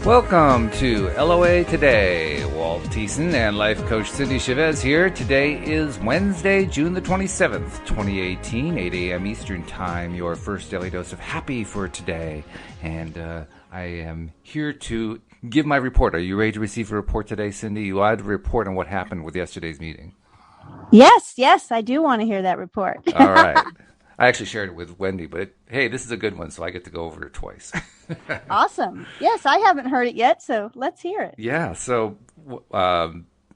Welcome to LOA Today. Walt Thiessen and life coach Cindie Chavez here. Today is Wednesday, June the 27th, 2018, 8 a.m. Eastern Time, your first daily dose of happy for today. And I am here to give my report. Are you ready to receive a report today, Cindie? You had a report on what happened with yesterday's meeting. Yes, I do want to hear that report. All right. I actually shared it with Wendy, but hey, this is a good one, so I get to go over it twice. Awesome. Yes, I haven't heard it yet, so let's hear it. Yeah, so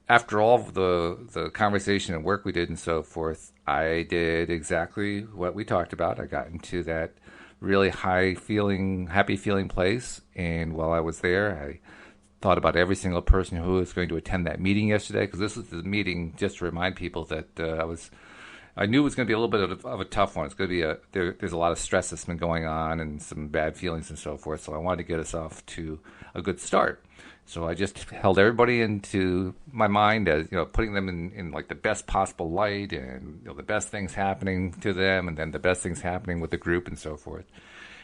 after all of the conversation and work we did and so forth, I did exactly what we talked about. I got into that really happy feeling place, and while I was there, I thought about every single person who was going to attend that meeting yesterday, because this was the meeting, just to remind people that I knew it was going to be a little bit of a tough one. It's going to be there's a lot of stress that's been going on and some bad feelings and so forth. So I wanted to get us off to a good start. So I just held everybody into my mind as, putting them in like the best possible light, and the best things happening to them, and then the best things happening with the group and so forth.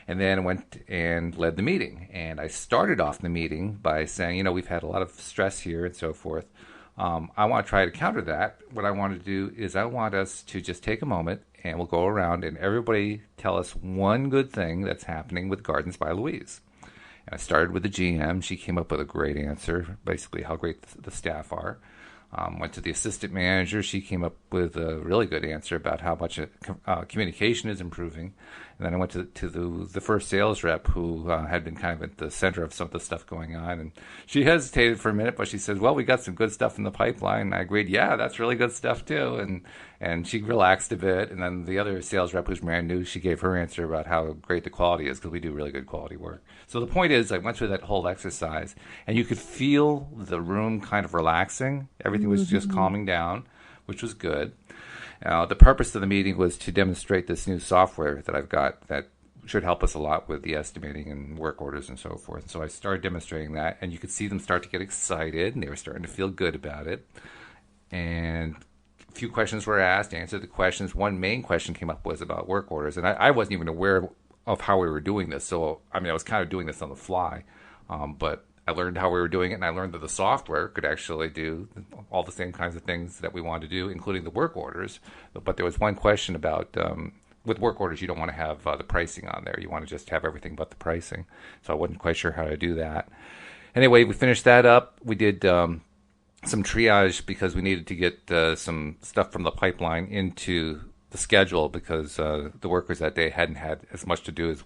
And then I went and led the meeting. And I started off the meeting by saying, we've had a lot of stress here and so forth. I want to try to counter that. What I want to do is I want us to just take a moment, and we'll go around and everybody tell us one good thing that's happening with Gardens by Louise. And I started with the GM. She came up with a great answer, basically how great the staff are. Went to the assistant manager. She came up with a really good answer about how much communication is improving. And then I went to the first sales rep, who had been kind of at the center of some of the stuff going on. And she hesitated for a minute, but she said, well, we got some good stuff in the pipeline. And I agreed, yeah, that's really good stuff too. And she relaxed a bit. And then the other sales rep, who's brand new, she gave her answer about how great the quality is, because we do really good quality work. So the point is, I went through that whole exercise, and you could feel the room kind of relaxing. Everything was just calming down, which was good. The purpose of the meeting was to demonstrate this new software that I've got that should help us a lot with the estimating and work orders and so forth. So I started demonstrating that, and you could see them start to get excited, and they were starting to feel good about it. And a few questions were asked, answered the questions. One main question came up was about work orders, and I wasn't even aware of how we were doing this. So, I was kind of doing this on the fly, but I learned how we were doing it, and I learned that the software could actually do all the same kinds of things that we wanted to do, including the work orders. But there was one question about, with work orders, you don't want to have the pricing on there. You want to just have everything but the pricing. So I wasn't quite sure how to do that. Anyway, we finished that up. We did some triage, because we needed to get some stuff from the pipeline into the schedule, because the workers that day hadn't had as much to do as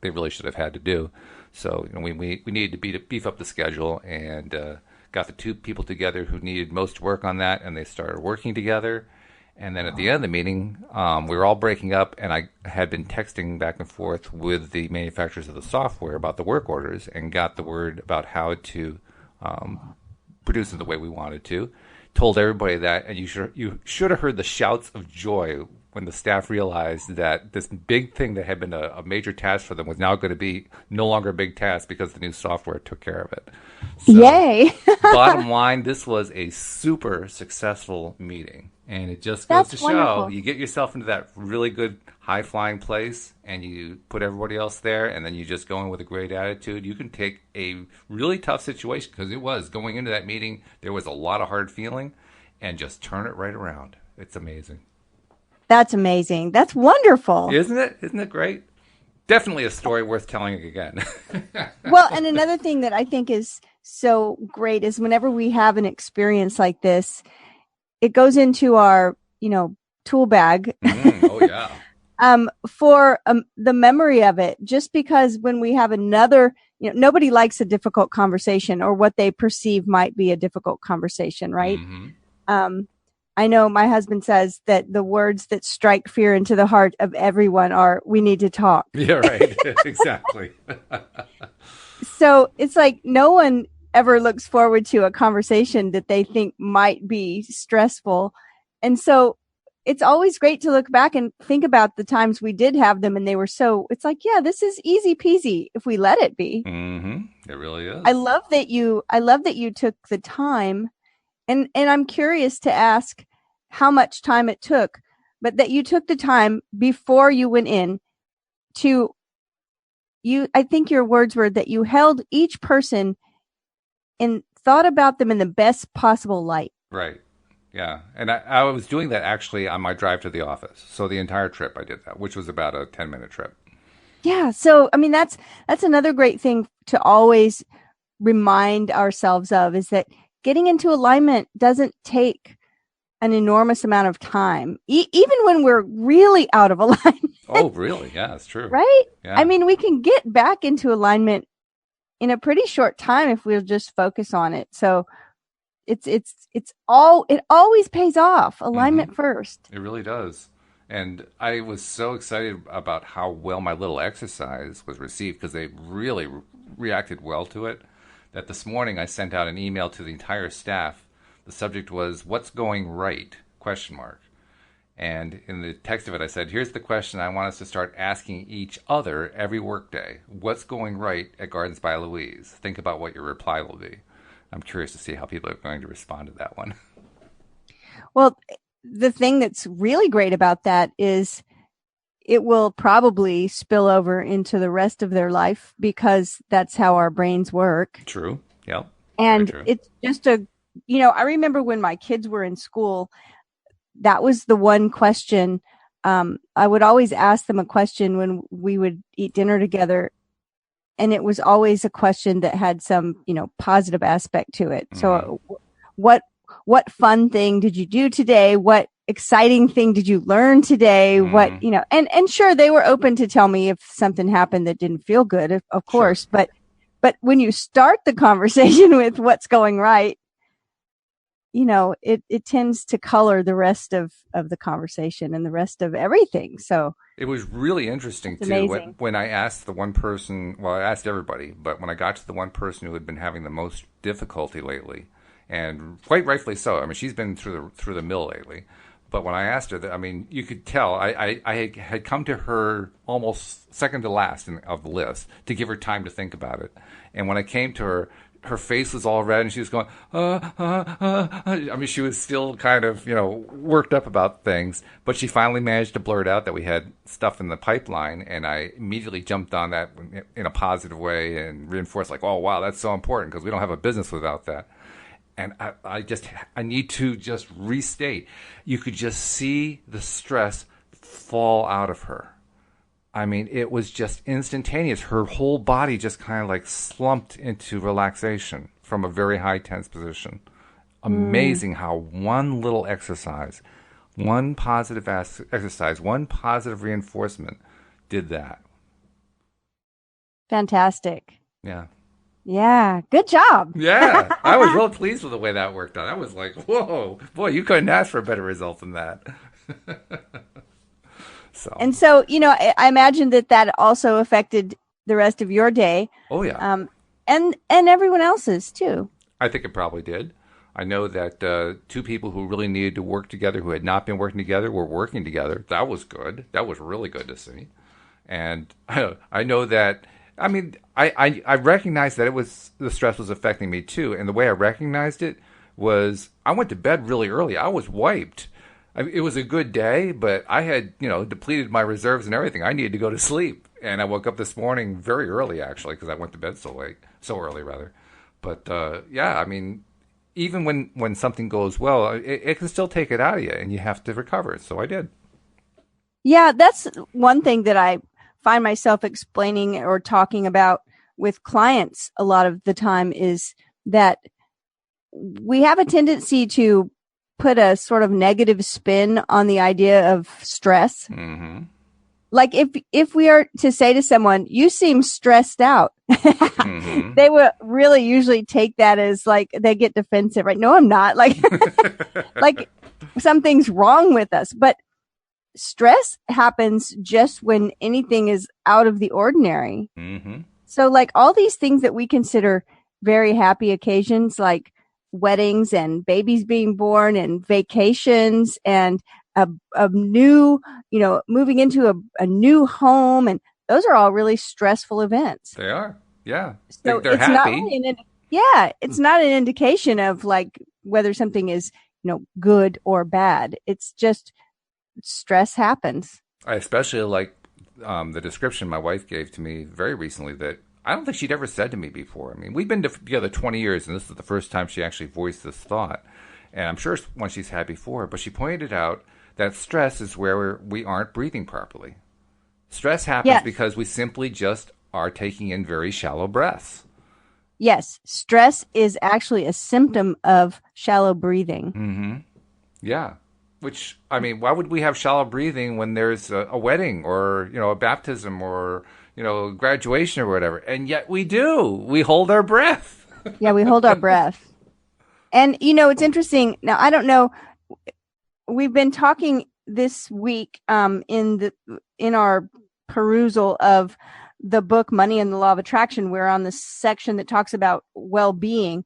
they really should have had to do. So we needed to beef up the schedule, and got the two people together who needed most work on that, and they started working together. And then at the end of the meeting, we were all breaking up, and I had been texting back and forth with the manufacturers of the software about the work orders, and got the word about how to produce it the way we wanted to. Told everybody that, and you should have heard the shouts of joy when the staff realized that this big thing that had been a major task for them was now going to be no longer a big task, because the new software took care of it. So, yay! Bottom line, this was a super successful meeting. And it just goes to show, you get yourself into that really good high-flying place, and you put everybody else there, and then you just go in with a great attitude. You can take a really tough situation, because it was, going into that meeting, there was a lot of hard feeling, and just turn it right around. It's amazing. That's amazing. That's wonderful. Isn't it? Isn't it great? Definitely a story worth telling again. Well, and another thing that I think is so great is whenever we have an experience like this, it goes into our, tool bag. Oh, yeah. For the memory of it, just because when we have another, nobody likes a difficult conversation, or what they perceive might be a difficult conversation, right? Mm-hmm. I know my husband says that the words that strike fear into the heart of everyone are, we need to talk. Yeah, right. Exactly. So it's like no one ever looks forward to a conversation that they think might be stressful. And so it's always great to look back and think about the times we did have them, and they were it's like, yeah, this is easy peasy if we let it be. Mm-hmm. It really is. I love that you took the time. And I'm curious to ask how much time it took, but that you took the time before you went in to I think your words were that you held each person and thought about them in the best possible light. Right. Yeah. And I was doing that actually on my drive to the office. So the entire trip I did that, which was about a 10-minute trip. Yeah. So, I mean, that's another great thing to always remind ourselves of, is that getting into alignment doesn't take an enormous amount of time, even when we're really out of alignment. Oh, really? Yeah, that's true. Right? Yeah. I mean, we can get back into alignment in a pretty short time if we'll just focus on it. So it always pays off. Alignment first. It really does. And I was so excited about how well my little exercise was received, because they really reacted well to it, that this morning I sent out an email to the entire staff. The subject was, "What's going right?" question mark. And in the text of it, I said, "Here's the question I want us to start asking each other every workday. What's going right at Gardens by Louise? Think about what your reply will be." I'm curious to see how people are going to respond to that one. Well, the thing that's really great about that is it will probably spill over into the rest of their life, because that's how our brains work. True. Yep. And it's just I remember when my kids were in school, that was the one question. I would always ask them a question when we would eat dinner together. And it was always a question that had some, positive aspect to it. So what fun thing did you do today? What exciting thing did you learn today? What, and sure, they were open to tell me if something happened that didn't feel good, of course. Sure. But when you start the conversation with what's going right, it tends to color the rest of the conversation and the rest of everything. So it was really interesting too when I asked the one person, well, I asked everybody, but when I got to the one person who had been having the most difficulty lately, and quite rightfully so. I mean, she's been through the mill lately. But when I asked her, you could tell I had come to her almost second to last of the list to give her time to think about it. And when I came to her, her face was all red, and she was going, I mean, she was still kind of, worked up about things. But she finally managed to blurt out that we had stuff in the pipeline, and I immediately jumped on that in a positive way and reinforced, like, oh, wow, that's so important, because we don't have a business without that. And I need to just restate, you could just see the stress fall out of her. I mean, it was just instantaneous. Her whole body just kind of like slumped into relaxation from a very high tense position. Amazing how one little exercise, one positive exercise, one positive reinforcement did that. Fantastic. Yeah. Yeah, good job. Yeah, I was real pleased with the way that worked out. I was like, whoa, boy, you couldn't ask for a better result than that. So I imagine that also affected the rest of your day. Oh yeah. And everyone else's too. I think it probably did. I know that two people who really needed to work together, who had not been working together, were working together. That was good. That was really good to see. And I know that. I mean, I recognized that the stress was affecting me too, and the way I recognized it was I went to bed really early. I was wiped. It was a good day, but I had depleted my reserves and everything. I needed to go to sleep, and I woke up this morning very early actually, because I went to bed so early rather. But yeah, I mean, even when something goes well, it can still take it out of you, and you have to recover. So I did. Yeah, that's one thing that I find myself explaining or talking about with clients a lot of the time, is that we have a tendency to put a sort of negative spin on the idea of stress. Mm-hmm. Like if we are to say to someone, "You seem stressed out," mm-hmm. They will really usually take that as like they get defensive, right? No, I'm not. Like something's wrong with us. But stress happens just when anything is out of the ordinary. Mm-hmm. So like all these things that we consider very happy occasions, like weddings and babies being born and vacations and a new, moving into a new home, and those are all really stressful events. They are. Yeah. So they're it's happy. It's not an indication of like whether something is, good or bad. It's just stress happens. I especially like the description my wife gave to me very recently that I don't think she'd ever said to me before. I mean, we've been together 20 years, and this is the first time she actually voiced this thought. And I'm sure it's one she's had before, but she pointed out that stress is where we aren't breathing properly. Stress happens because we simply just are taking in very shallow breaths. Yes, stress is actually a symptom of shallow breathing. Mm-hmm. Yeah. Which, I mean, why would we have shallow breathing when there's a wedding or, a baptism or, graduation or whatever? And yet we do. We hold our breath. Yeah, we hold our breath. And, it's interesting. Now, I don't know. We've been talking this week in our perusal of the book Money and the Law of Attraction. We're on the section that talks about well-being.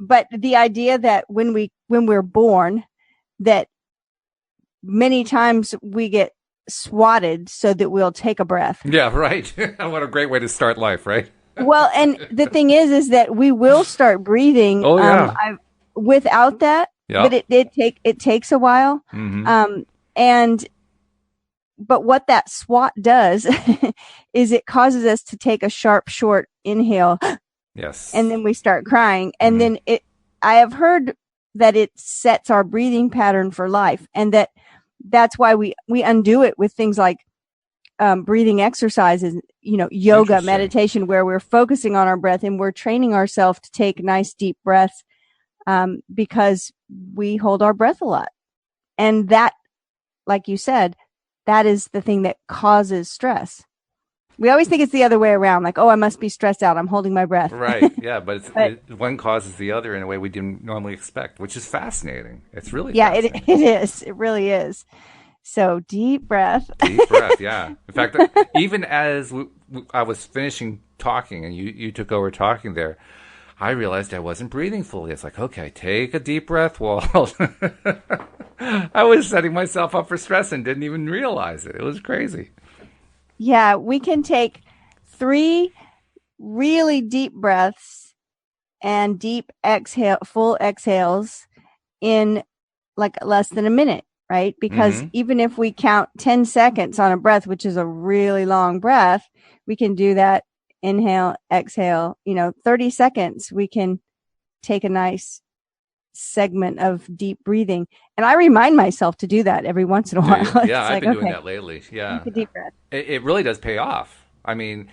But the idea that when we're born, that many times we get swatted so that we'll take a breath. Yeah, right. What a great way to start life, right? Well, and the thing is that we will start breathing. Oh, yeah. Without that, but it takes a while. But what that swat does is it causes us to take a sharp, short inhale. Yes. And then we start crying. And then I have heard that it sets our breathing pattern for life, and that's why we undo it with things like breathing exercises, yoga, meditation, where we're focusing on our breath and we're training ourselves to take nice deep breaths because we hold our breath a lot. And that, like you said, that is the thing that causes stress. We always think it's the other way around, like, oh, I must be stressed out, I'm holding my breath. Right, yeah, but one causes the other in a way we didn't normally expect, which is fascinating. It's really fascinating. It is. It really is. So deep breath. Deep breath, yeah. In fact, even as I was finishing talking and you took over talking there, I realized I wasn't breathing fully. It's like, okay, take a deep breath, Walt. I was setting myself up for stress and didn't even realize it. It was crazy. Yeah, we can take 3 really deep breaths and full exhales in like less than a minute, right? Because even if we count 10 seconds on a breath, which is a really long breath, we can do that. Inhale, exhale, 30 seconds. We can take a nice segment of deep breathing. And I remind myself to do that every once in a while. Yeah, I've been doing that lately. Yeah. Take a deep breath. It really does pay off. I mean,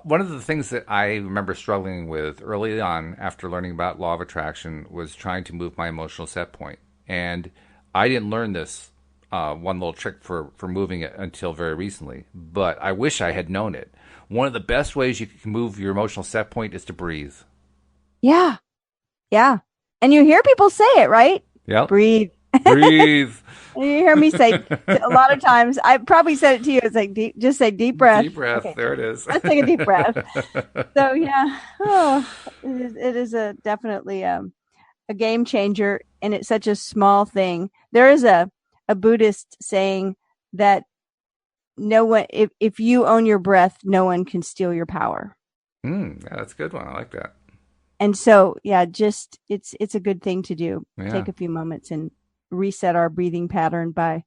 one of the things that I remember struggling with early on after learning about law of attraction was trying to move my emotional set point. And I didn't learn this one little trick for moving it until very recently, but I wish I had known it. One of the best ways you can move your emotional set point is to breathe. Yeah. Yeah. And you hear people say it, right? Yeah. Breathe. Breathe. You hear me say a lot of times. I probably said it to you. It's like just say deep breath. Deep breath. Okay. There it is. Let's take a deep breath. So yeah, it is definitely a game changer, and it's such a small thing. There is a Buddhist saying that no one, if you own your breath, no one can steal your power. Yeah, that's a good one. I like that. And so, yeah, just it's a good thing to do. Yeah. Take a few moments and reset our breathing pattern by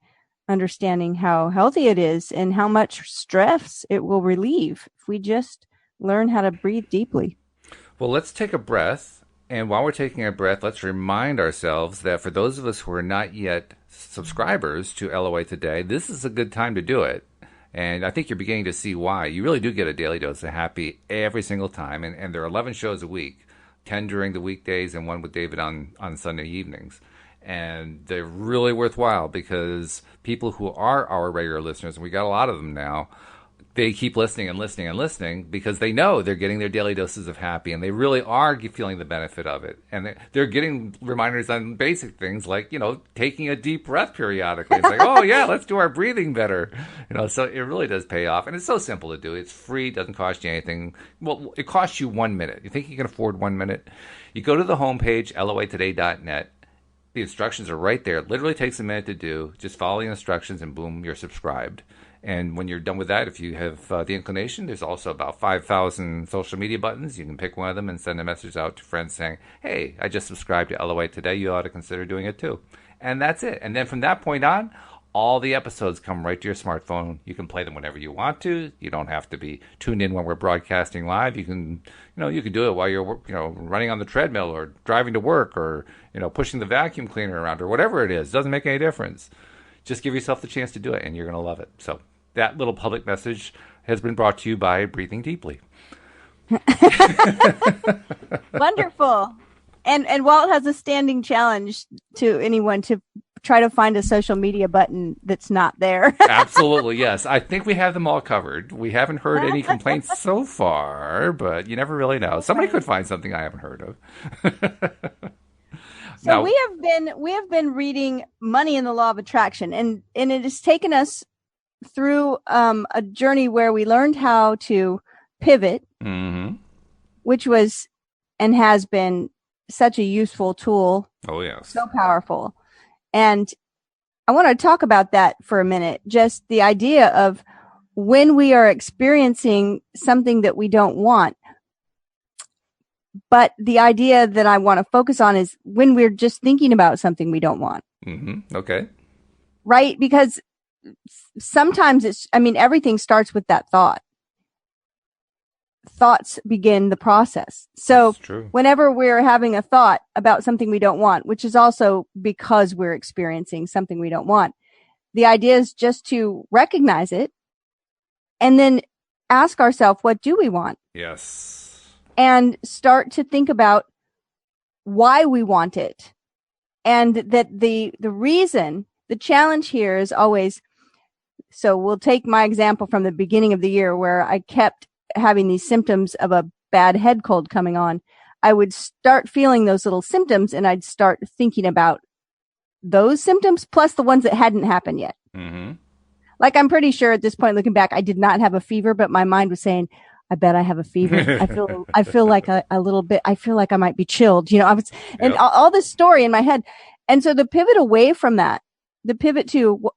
understanding how healthy it is and how much stress it will relieve if we just learn how to breathe deeply. Well, let's take a breath. And while we're taking a breath, let's remind ourselves that for those of us who are not yet subscribers to LOA Today, this is a good time to do it. And I think you're beginning to see why. You really do get a daily dose of happy every single time. And there are 11 shows a week, 10 during the weekdays and 1 with David on Sunday evenings. And they're really worthwhile because people who are our regular listeners, and we got a lot of them now, they keep listening and listening and listening because they know they're getting their daily doses of happy and they really are feeling the benefit of it. And they're getting reminders on basic things like, taking a deep breath periodically. It's like, oh, yeah, let's do our breathing better. So it really does pay off. And it's so simple to do. It's free. Doesn't cost you anything. Well, it costs you 1 minute. You think you can afford 1 minute? You go to the homepage, loatoday.net. The instructions are right there. It literally takes a minute to do. Just follow the instructions and boom, you're subscribed. And when you're done with that, if you have the inclination, there's also about 5,000 social media buttons. You can pick one of them and send a message out to friends saying, hey, I just subscribed to LOA Today. You ought to consider doing it too. And that's it. And then from that point on, All the episodes come right to your smartphone. You can play them whenever you want to. You don't have to be tuned in when we're broadcasting live. You can, you can do it while you're, running on the treadmill or driving to work or, pushing the vacuum cleaner around or whatever it is. It doesn't make any difference. Just give yourself the chance to do it, and you're going to love it. So that little public message has been brought to you by Breathing Deeply. Wonderful. And Walt has a standing challenge to anyone to try to find a social media button that's not there. Absolutely, yes. I think we have them all covered. We haven't heard any complaints so far, but you never really know. Somebody could find something I haven't heard of. So now, we have been reading Money and the Law of Attraction, and it has taken us through a journey where we learned how to pivot, which was and has been such a useful tool. Oh, yes. So powerful. And I want to talk about that for a minute. Just the idea of when we are experiencing something that we don't want. But the idea that I want to focus on is when we're just thinking about something we don't want. Okay. Right? Because sometimes everything starts with that thought. Thoughts begin the process. So whenever we're having a thought about something we don't want, which is also because we're experiencing something we don't want, the idea is just to recognize it and then ask ourselves, what do we want? Yes. And start to think about why we want it. And that the reason, the challenge here is always, so we'll take my example from the beginning of the year where I kept having these symptoms of a bad head cold coming on. I would start feeling those little symptoms and I'd start thinking about those symptoms plus the ones that hadn't happened yet. Like, I'm pretty sure at this point, looking back, I did not have a fever, but my mind was saying, I bet I have a fever. I feel like a little bit, I feel like I might be chilled. And all this story in my head. And so the pivot away from that, the pivot to,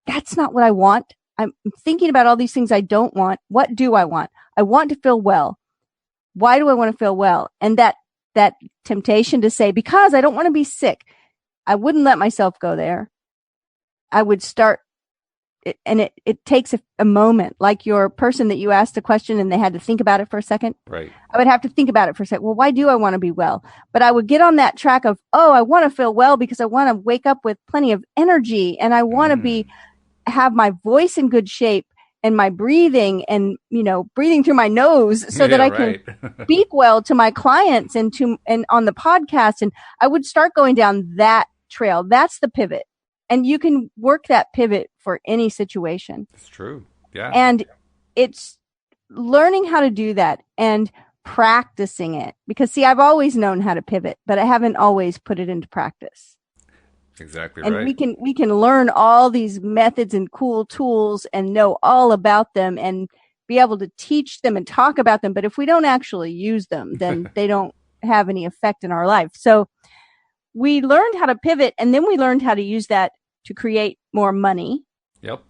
that's not what I want. I'm thinking about all these things I don't want. What do I want? I want to feel well. Why do I want to feel well? And that temptation to say, because I don't want to be sick, I wouldn't let myself go there. I would start it, and it takes a moment, like your person that you asked a question and they had to think about it for a second. Right. I would have to think about it for a second. Well, why do I want to be well? But I would get on that track of, I want to feel well because I want to wake up with plenty of energy and I want to have my voice in good shape and my breathing and, breathing through my nose so that I can speak well to my clients and on the podcast. And I would start going down that trail. That's the pivot. And you can work that pivot for any situation. It's true. Yeah. And it's learning how to do that and practicing it. Because see, I've always known how to pivot, but I haven't always put it into practice. Exactly and right. we can learn all these methods and cool tools and know all about them and be able to teach them and talk about them. But if we don't actually use them, then they don't have any effect in our life. So we learned how to pivot, and then we learned how to use that to create more money. Yep.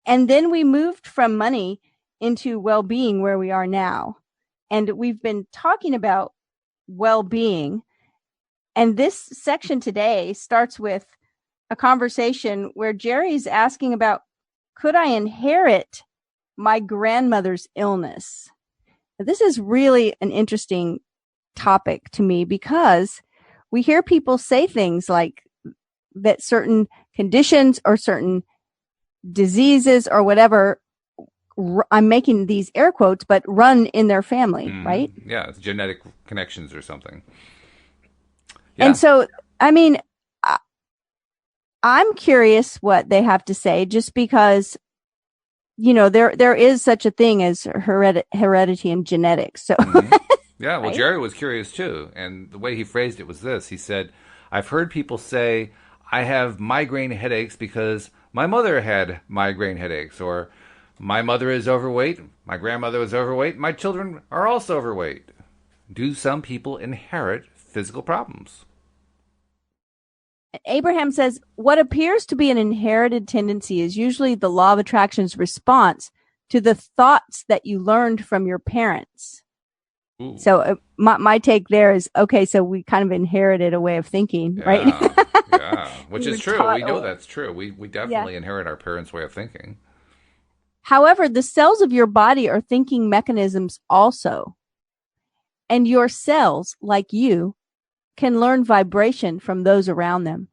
And then we moved from money into well-being where we are now. And we've been talking about well-being. And this section today starts with a conversation where Jerry's asking about, could I inherit my grandmother's illness? Now, this is really an interesting topic to me because we hear people say things like that certain conditions or certain diseases or whatever, I'm making these air quotes, but run in their family, right? Yeah, it's genetic connections or something. Yeah. And so, I'm curious what they have to say, just because, there is such a thing as heredity and genetics. So, yeah. Well, right? Jerry was curious too, and the way he phrased it was this: he said, "I've heard people say I have migraine headaches because my mother had migraine headaches, or my mother is overweight, my grandmother was overweight, my children are also overweight. Do some people inherit physical problems?" Abraham says, what appears to be an inherited tendency is usually the law of attraction's response to the thoughts that you learned from your parents. Ooh. So my take there is, okay, so we kind of inherited a way of thinking, right? Yeah, which We is were true. taught, We know that's true. We yeah. definitely inherit our parents' way of thinking. However, the cells of your body are thinking mechanisms also. And your cells, like you, can learn vibration from those around them.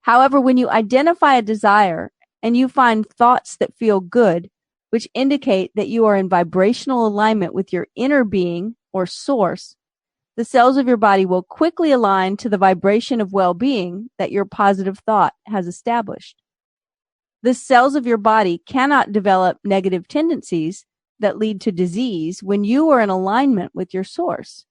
However, when you identify a desire and you find thoughts that feel good, which indicate that you are in vibrational alignment with your inner being or source, the cells of your body will quickly align to the vibration of well-being that your positive thought has established. The cells of your body cannot develop negative tendencies that lead to disease when you are in alignment with your source.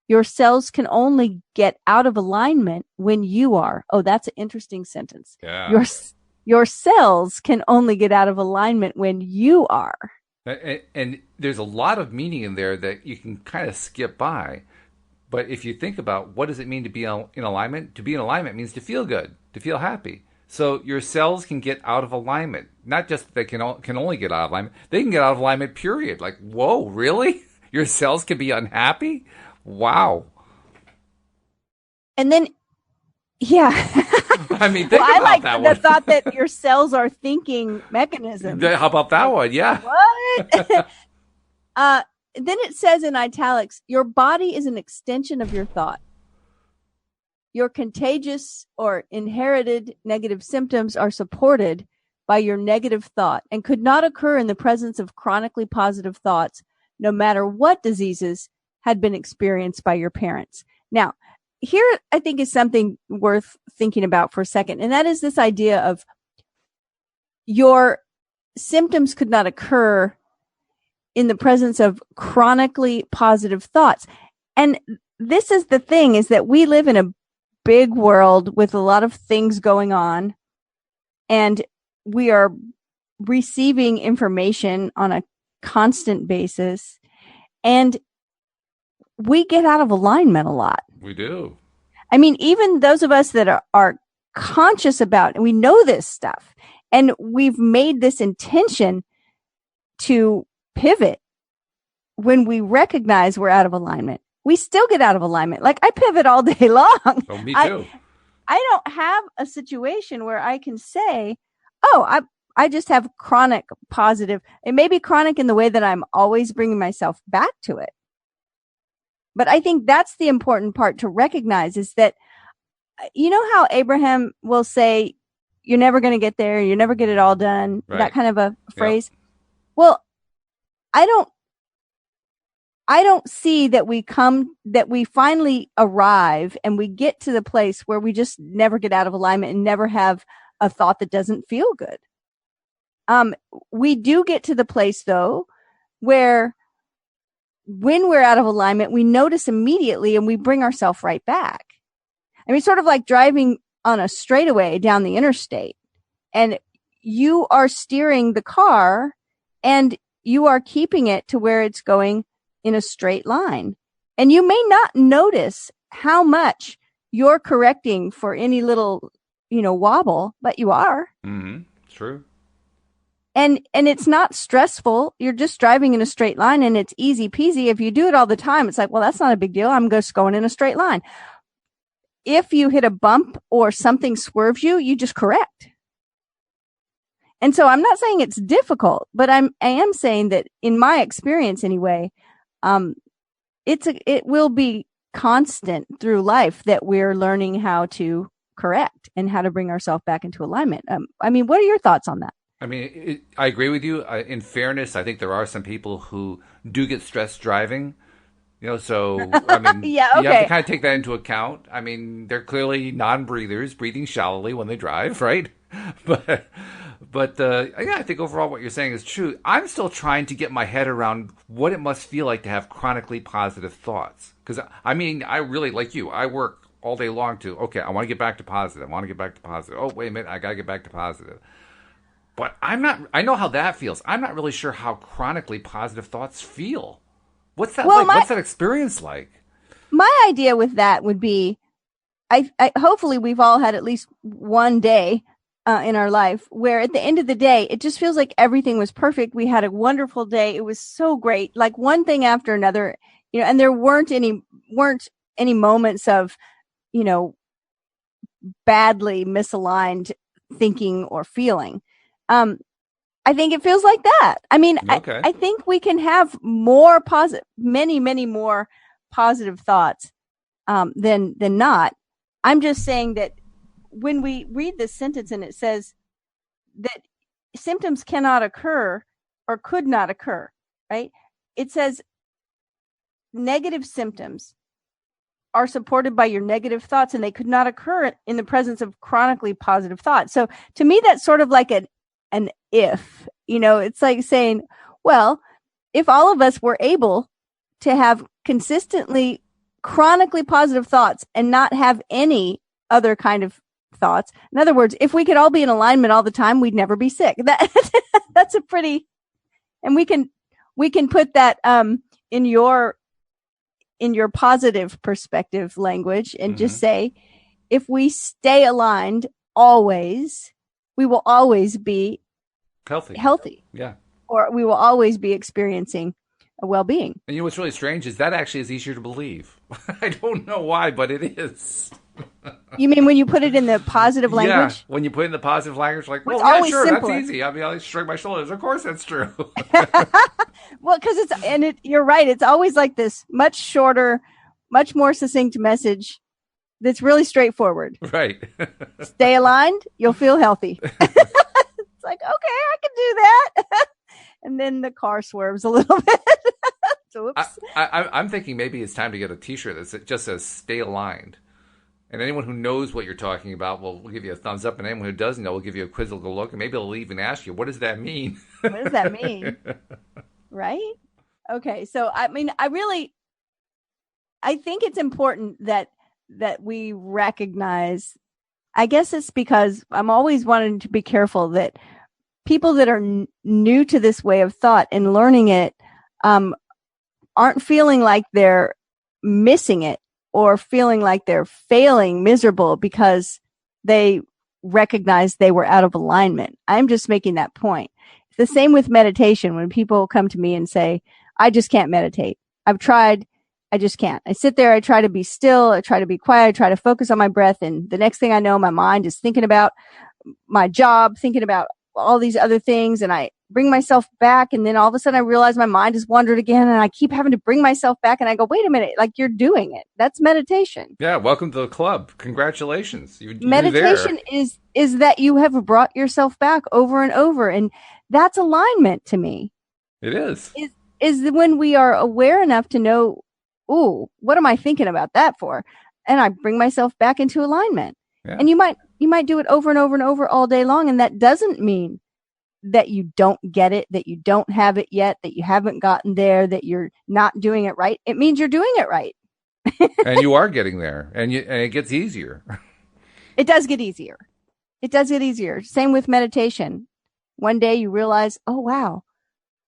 Your cells can only get out of alignment when you are. Oh, that's an interesting sentence. Yeah. Your cells can only get out of alignment when you are. And there's a lot of meaning in there that you can kind of skip by. But if you think about what does it mean to be in alignment? To be in alignment means to feel good, to feel happy. So your cells can get out of alignment. Not just that they can only get out of alignment. They can get out of alignment, period. Like, whoa, really? Your cells can be unhappy? Wow. And then, yeah. I mean, think I about like that the one. thought that your cells are thinking mechanisms. How about that one? Yeah. What? Then it says in italics, your body is an extension of your thought. Your contagious or inherited negative symptoms are supported by your negative thought and could not occur in the presence of chronically positive thoughts, no matter what diseases had been experienced by your parents. Now, here I think is something worth thinking about for a second, and that is this idea of your symptoms could not occur in the presence of chronically positive thoughts. And this is the thing, is that we live in a big world with a lot of things going on, and we are receiving information on a constant basis, and we get out of alignment a lot. We do. I mean, even those of us that are conscious about, and we know this stuff, and we've made this intention to pivot when we recognize we're out of alignment. We still get out of alignment. Like, I pivot all day long. Oh, me too. I don't have a situation where I can say, oh, I just have chronic positive. It may be chronic in the way that I'm always bringing myself back to it. But I think that's the important part to recognize, is that, you know how Abraham will say, you're never going to get there, you never get it all done, right. That kind of a phrase. Yep. Well, I don't see that we finally arrive and we get to the place where we just never get out of alignment and never have a thought that doesn't feel good. We do get to the place, though, where when we're out of alignment, we notice immediately and we bring ourselves right back. I mean, sort of like driving on a straightaway down the interstate, and you are steering the car and you are keeping it to where it's going in a straight line. And you may not notice how much you're correcting for any little, wobble, but you are. Mm-hmm. True. And it's not stressful. You're just driving in a straight line and it's easy peasy. If you do it all the time, it's like, well, that's not a big deal. I'm just going in a straight line. If you hit a bump or something swerves you, you just correct. And so I'm not saying it's difficult, but I am saying that in my experience anyway, it will be constant through life that we're learning how to correct and how to bring ourselves back into alignment. I mean, what are your thoughts on that? I mean, I agree with you. In fairness, I think there are some people who do get stressed driving. So, I mean, yeah, okay. You have to kind of take that into account. I mean, they're clearly non-breathers, breathing shallowly when they drive, right? But yeah, I think overall what you're saying is true. I'm still trying to get my head around what it must feel like to have chronically positive thoughts. Because, I mean, I really, like you, I work all day long okay, I want to get back to positive. I want to get back to positive. Oh, wait a minute, I got to get back to positive. But I know how that feels. I'm not really sure how chronically positive thoughts feel. What's that like? What's that experience like? My idea with that would be, I hopefully we've all had at least one day in our life where at the end of the day, it just feels like everything was perfect. We had a wonderful day. It was so great. Like one thing after another, and there weren't any moments of, badly misaligned thinking or feeling. I think it feels like that. I mean, Okay. I think we can have more positive, many more positive thoughts than not. I'm just saying that when we read this sentence and it says that symptoms cannot occur or could not occur, right? It says negative symptoms are supported by your negative thoughts and they could not occur in the presence of chronically positive thoughts. So to me, that's sort of like an if, it's like saying, well, if all of us were able to have consistently chronically positive thoughts and not have any other kind of thoughts. In other words, if we could all be in alignment all the time, we'd never be sick. That's a pretty, and we can put that in your positive perspective language and just say, if we stay aligned always, we will always be healthy. Yeah. Or we will always be experiencing a well-being. And what's really strange is that actually is easier to believe. I don't know why, but it is. You mean when you put it in the positive language? Yeah, when you put it in the positive language, like, well, yeah, sure, simpler. That's easy. I mean, I shrug my shoulders. Of course that's true. Well, because you're right. It's always like this much shorter, much more succinct message that's really straightforward. Right. Stay aligned, you'll feel healthy. It's like, okay, I can do that. And then the car swerves a little bit. So, oops. I'm thinking maybe it's time to get a T-shirt that just says "Stay aligned," and anyone who knows what you're talking about will give you a thumbs up, and anyone who doesn't know will give you a quizzical look, and maybe they'll even ask you, "What does that mean?" What does that mean? Right? Okay. So, I mean, I think it's important that we recognize. I guess it's because I'm always wanting to be careful that people that are new to this way of thought and learning it aren't feeling like they're missing it or feeling like they're failing miserable because they recognize they were out of alignment. I'm just making that point. It's the same with meditation. When people come to me and say, I just can't meditate. I've tried. I just can't. I sit there. I try to be still. I try to be quiet. I try to focus on my breath. And the next thing I know, my mind is thinking about my job, thinking about all these other things. And I bring myself back. And then all of a sudden I realize my mind has wandered again. And I keep having to bring myself back. And I go, wait a minute, like you're doing it. That's meditation. Yeah. Welcome to the club. Congratulations. Meditation is that you have brought yourself back over and over. And that's alignment to me. It is. Is when we are aware enough to know, ooh, what am I thinking about that for? And I bring myself back into alignment. Yeah. And you might do it over and over and over all day long. And that doesn't mean that you don't get it, that you don't have it yet, that you haven't gotten there, that you're not doing it right. It means you're doing it right. And you are getting there, and it gets easier. It does get easier. It does get easier. Same with meditation. One day you realize, oh, wow,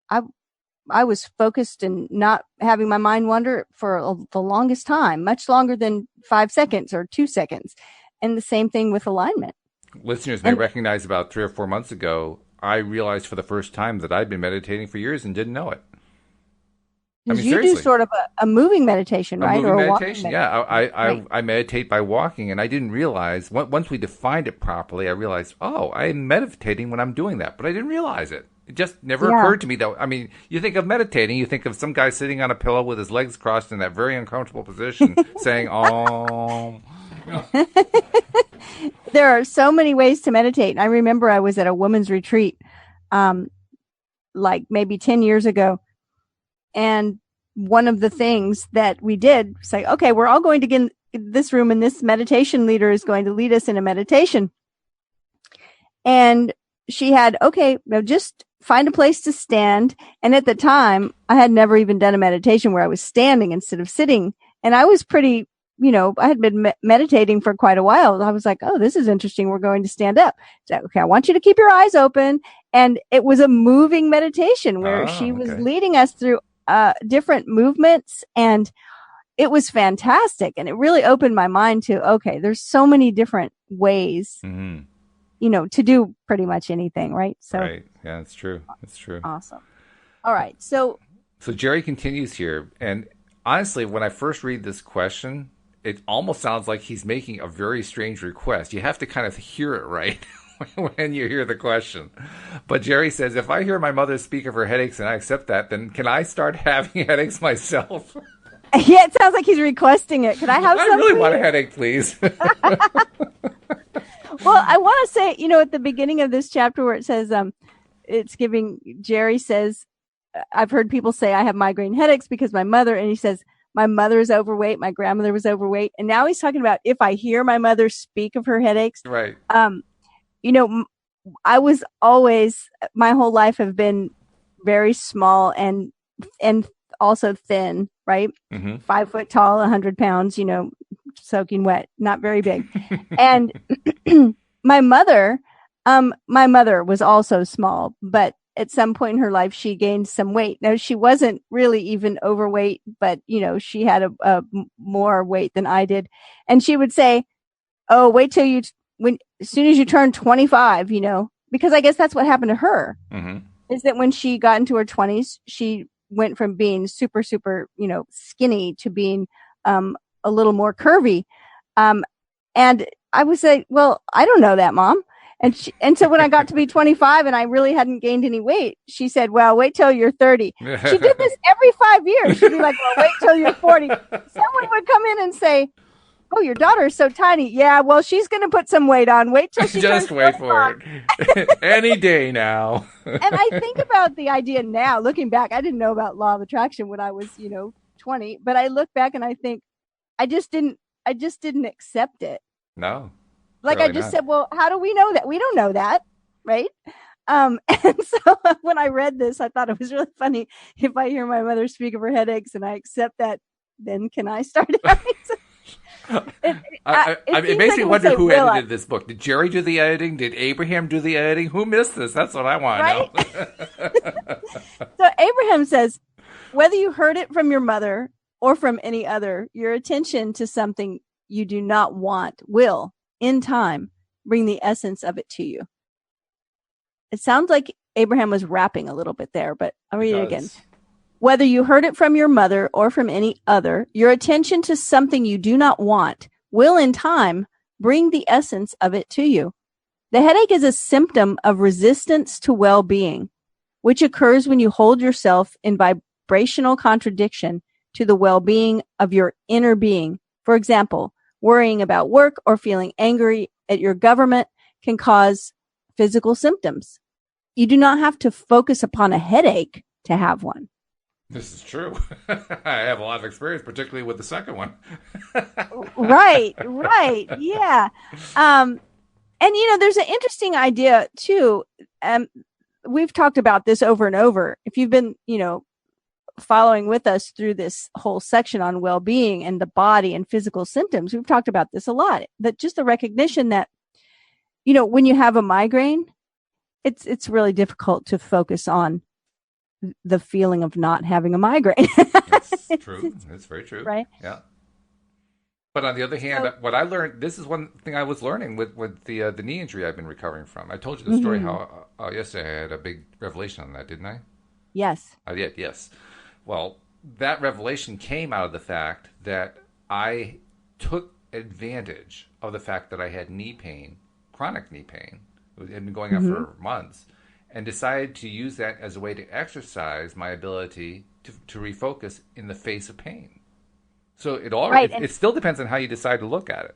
I was focused and not having my mind wander for the longest time, much longer than 5 seconds or 2 seconds. And the same thing with alignment. Listeners may recognize about 3 or 4 months ago, I realized for the first time that I'd been meditating for years and didn't know it. I mean, you seriously. Do sort of a moving meditation, right? Moving meditation, yeah. I meditate by walking, and I didn't realize, once we defined it properly, I realized, oh, I'm meditating when I'm doing that, but I didn't realize it. It just never occurred to me, though. I mean, you think of meditating, you think of some guy sitting on a pillow with his legs crossed in that very uncomfortable position, saying, oh. There are so many ways to meditate. I remember I was at a women's retreat, like maybe 10 years ago. And one of the things that we did was say, okay, we're all going to get in this room and this meditation leader is going to lead us in a meditation. And she had, okay, now just find a place to stand. And at the time, I had never even done a meditation where I was standing instead of sitting. And I was pretty, I had been meditating for quite a while. I was like, oh, this is interesting. We're going to stand up. So, okay, I want you to keep your eyes open. And it was a moving meditation where she was leading us through different movements, and it was fantastic. And it really opened my mind to, okay, there's so many different ways, to do pretty much anything, right? So, right. Yeah, that's true. That's true. Awesome. All right. So Jerry continues here. And honestly, when I first read this question, it almost sounds like he's making a very strange request. You have to kind of hear it right when you hear the question. But Jerry says, if I hear my mother speak of her headaches and I accept that, then can I start having headaches myself? Yeah, it sounds like he's requesting it. Could I have some? I really want a headache, please. Well, I want to say, at the beginning of this chapter where it says, Jerry says, I've heard people say I have migraine headaches because my mother, and he says, my mother is overweight, my grandmother was overweight. And now he's talking about if I hear my mother speak of her headaches. Right. I was always, my whole life have been very small and also thin, right? Mm-hmm. 5 foot tall, 100 pounds, soaking wet, not very big. And my mother was also small, but at some point in her life, she gained some weight. Now, she wasn't really even overweight, but, she had a more weight than I did. And she would say, oh, wait till as soon as you turn 25, because I guess that's what happened to her, mm-hmm. is that when she got into her 20s, she went from being super, super, skinny to being a little more curvy. And I would say, well, I don't know that, Mom. And so when I got to be 25 and I really hadn't gained any weight, she said, well, wait till you're 30. She did this every 5 years. She'd be like, well, wait till you're 40. Someone would come in and say, oh, your daughter is so tiny. Yeah, well, she's going to put some weight on. Wait till she just wait for it. Any day now. And I think about the idea now, looking back. I didn't know about law of attraction when I was, 20, but I look back and I think I just didn't accept it. No. Like I just said, well, how do we know that? We don't know that, right? And so when I read this, I thought it was really funny. If I hear my mother speak of her headaches and I accept that, then can I start having some? It makes me wonder who edited this book. Did Jerry do the editing? Did Abraham do the editing? Who missed this? That's what I want to know. So Abraham says, whether you heard it from your mother or from any other, your attention to something you do not want will, in time, bring the essence of it to you. It sounds like Abraham was rapping a little bit there, but I'll read it again. Whether you heard it from your mother or from any other, your attention to something you do not want will, in time, bring the essence of it to you. The headache is a symptom of resistance to well-being, which occurs when you hold yourself in vibrational contradiction to the well-being of your inner being. For example, worrying about work or feeling angry at your government can cause physical symptoms. You do not have to focus upon a headache to have one. This is true. I have a lot of experience, particularly with the second one. Right, yeah. And, there's an interesting idea, too. We've talked about this over and over. If you've been, following with us through this whole section on well-being and the body and physical symptoms, we've talked about this a lot. That just the recognition that, when you have a migraine, it's really difficult to focus on the feeling of not having a migraine. That's true. That's very true. Right? Yeah. But on the other hand, what I learned, this is one thing I was learning with the knee injury I've been recovering from. I told you the story how yesterday I had a big revelation on that, didn't I? Yes. I did, yes. Well, that revelation came out of the fact that I took advantage of the fact that I had knee pain, chronic knee pain. It had been going on for months, and decided to use that as a way to exercise my ability to refocus in the face of pain. So it still depends on how you decide to look at it.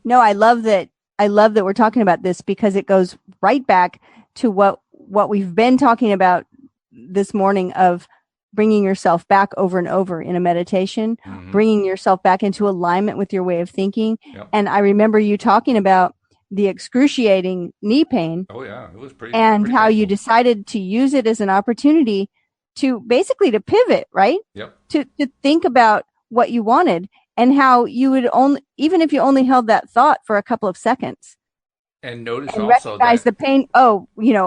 No, I love that we're talking about this because it goes right back to what we've been talking about this morning of bringing yourself back over and over in a meditation, bringing yourself back into alignment with your way of thinking. Yep. And I remember you talking about the excruciating knee pain. Oh yeah, it was pretty. And pretty how painful. You decided to use it as an opportunity to basically to pivot, right? Yep. To think about what you wanted and how you would only, even if you only held that thought for a couple of seconds. And notice and also recognize that the pain. Oh,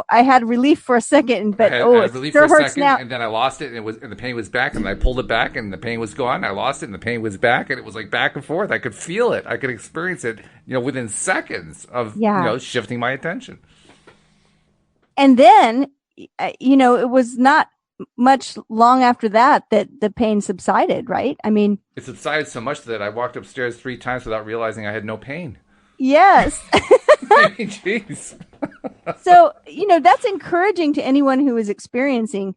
I had relief for a second, but I had relief for a second, and then I lost it, and the pain was back, and I pulled it back, and the pain was gone. I lost it, and the pain was back, and it was like back and forth. I could feel it. I could experience it, within seconds of shifting my attention. And then, it was not much long after that the pain subsided, right? I mean, it subsided so much that I walked upstairs 3 times without realizing I had no pain. yes. I mean, jeez. So, that's encouraging to anyone who is experiencing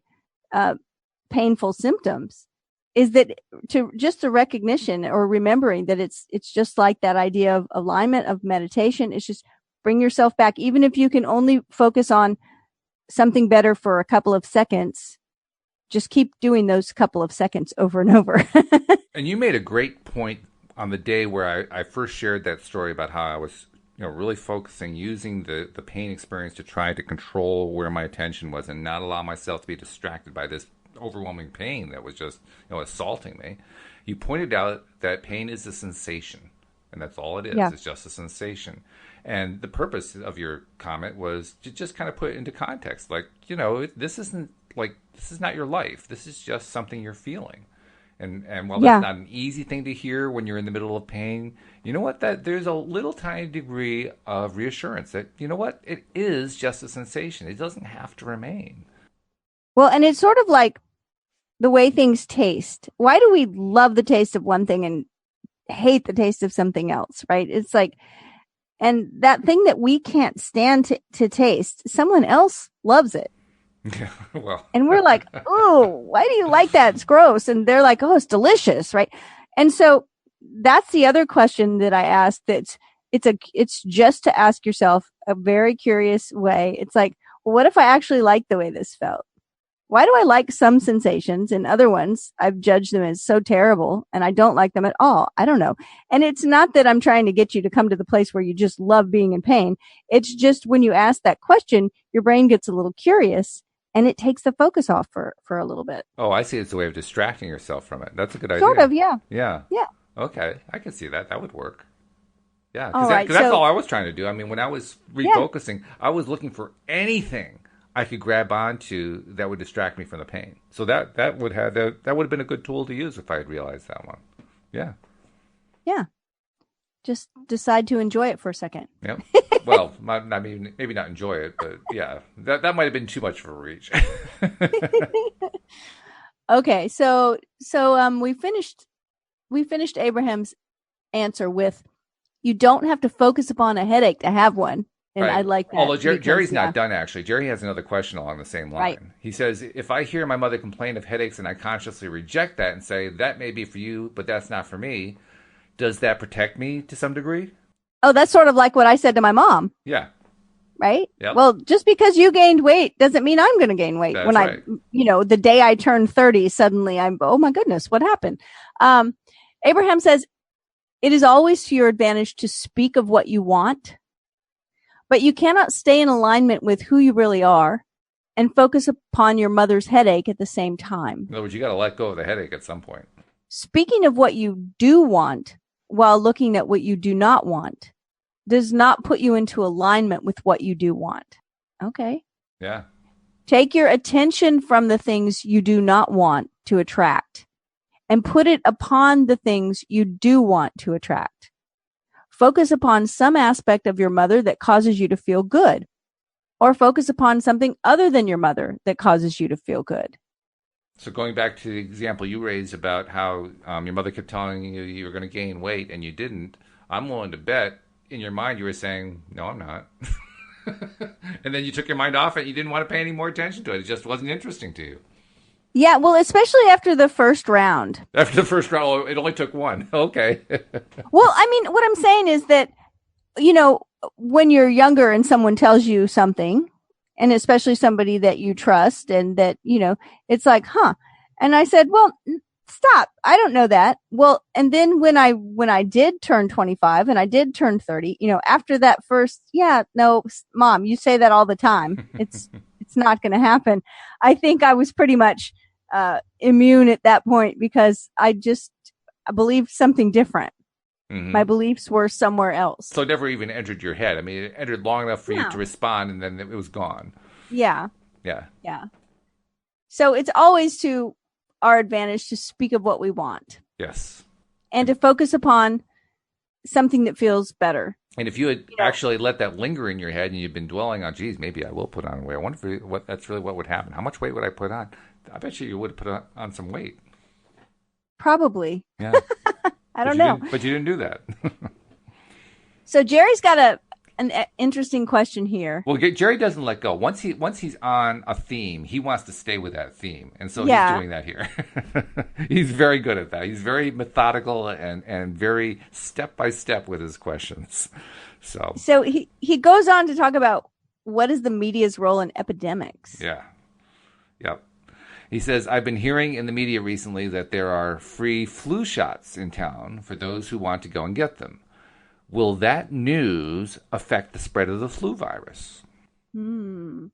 painful symptoms, is that just the recognition or remembering that it's just like that idea of alignment, of meditation. It's just bring yourself back, even if you can only focus on something better for a couple of seconds. Just keep doing those couple of seconds over and over. And you made a great point on the day where I first shared that story about how I was, really focusing, using the pain experience to try to control where my attention was and not allow myself to be distracted by this overwhelming pain that was just, assaulting me. You pointed out that pain is a sensation, and that's all it is. Yeah. It's just a sensation. And the purpose of your comment was to just kind of put it into context. Like, this is not your life. This is just something you're feeling. And while that's not an easy thing to hear when you're in the middle of pain, you know what? That there's a little tiny degree of reassurance that, it is just a sensation. It doesn't have to remain. Well, and it's sort of like the way things taste. Why do we love the taste of one thing and hate the taste of something else, right? It's like, and that thing that we can't stand to taste, someone else loves it. Yeah, well. And we're like, oh, why do you like that? It's gross. And they're like, oh, it's delicious, right? And so that's the other question that I asked. It's just to ask yourself a very curious way. It's like, well, what if I actually like the way this felt? Why do I like some sensations and other ones I've judged them as so terrible and I don't like them at all? I don't know. And it's not that I'm trying to get you to come to the place where you just love being in pain. It's just when you ask that question, your brain gets a little curious and it takes the focus off for a little bit. Oh, I see. It's a way of distracting yourself from it. That's a good idea. Sort of, yeah. Yeah. Yeah. Okay. I can see that. That would work. Yeah. Because that's all I was trying to do. I mean, when I was refocusing, I was looking for anything I could grab onto that would distract me from the pain. So that would have been a good tool to use if I had realized that one. Yeah. Yeah. Just decide to enjoy it for a second. Yep. Well, maybe not enjoy it, but yeah, that might have been too much of a reach. Okay, so we finished Abraham's answer with, you don't have to focus upon a headache to have one. And right. I like that. Although Jerry's not done, actually. Jerry has another question along the same line. Right. He says, if I hear my mother complain of headaches and I consciously reject that and say, that may be for you, but that's not for me, does that protect me to some degree? Oh, that's sort of like what I said to my mom. Yeah. Right? Yep. Well, just because you gained weight doesn't mean I'm going to gain weight. That's when right. The day I turned 30, suddenly oh my goodness, what happened? Abraham says, it is always to your advantage to speak of what you want, but you cannot stay in alignment with who you really are and focus upon your mother's headache at the same time. In other words, you got to let go of the headache at some point. Speaking of what you do want while looking at what you do not want does not put you into alignment with what you do want. Okay. Yeah. Take your attention from the things you do not want to attract and put it upon the things you do want to attract. Focus upon some aspect of your mother that causes you to feel good, or focus upon something other than your mother that causes you to feel good. So going back to the example you raised about how your mother kept telling you were going to gain weight and you didn't, I'm willing to bet in your mind you were saying, no, I'm not. And then you took your mind off it. You didn't want to pay any more attention to it. It just wasn't interesting to you. Yeah, well, especially after the first round. After the first round, it only took one. Okay. Well, I mean, what I'm saying is that, when you're younger and someone tells you something, and especially somebody that you trust and that, it's like, huh. And I said, well, stop. I don't know that. Well, and then when I did turn 25 and I did turn 30, after that first, no, Mom, you say that all the time. It's not going to happen. I think I was pretty much immune at that point because I believed something different. Mm-hmm. My beliefs were somewhere else. So it never even entered your head. I mean, it entered long enough for you to respond, and then it was gone. Yeah. Yeah. Yeah. So it's always to our advantage to speak of what we want. Yes. And to focus upon something that feels better. And if you had actually let that linger in your head and you've been dwelling on, geez, maybe I will put on weight. I wonder what would happen. How much weight would I put on? I bet you would have put on some weight. Probably. Yeah. I don't know. But you didn't do that. So Jerry's got an interesting question here. Well, Jerry doesn't let go. Once he's on a theme, he wants to stay with that theme, and so he's doing that here. He's very good at that. He's very methodical and very step by step with his questions. So he goes on to talk about what is the media's role in epidemics. Yeah. Yep. He says, I've been hearing in the media recently that there are free flu shots in town for those who want to go and get them. Will that news affect the spread of the flu virus? I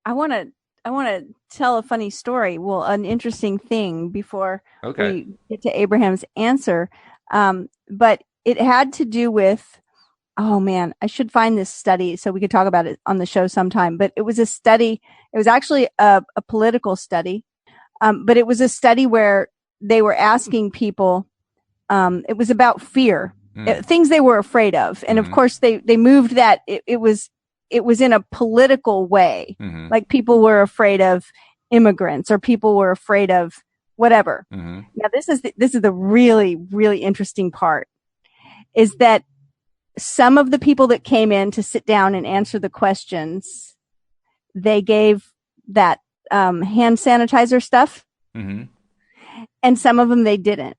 want to tell a funny story. Well, an interesting thing before we get to Abraham's answer. But it had to do with, oh man, I should find this study so we could talk about it on the show sometime. But it was a study. It was actually a political study. But it was a study where they were asking people, it was about fear, things they were afraid of. And of course they moved that it was in a political way. Like people were afraid of immigrants or people were afraid of whatever. Now this is the really, really interesting part is that some of the people that came in to sit down and answer the questions, they gave that, hand sanitizer stuff. And some of them they didn't.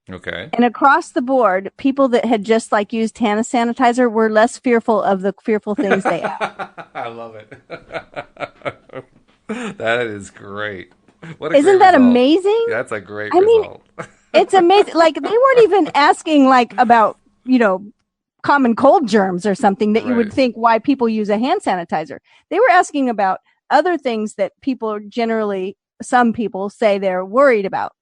Okay. And across the board, people that had just like used hand sanitizer were less fearful of the fearful things they had. I love it. That is great. Isn't that amazing? That's a great result. It's amazing. Like they weren't even asking like about, common cold germs or something that you would think why people use a hand sanitizer. They were asking about other things that some people say they're worried about.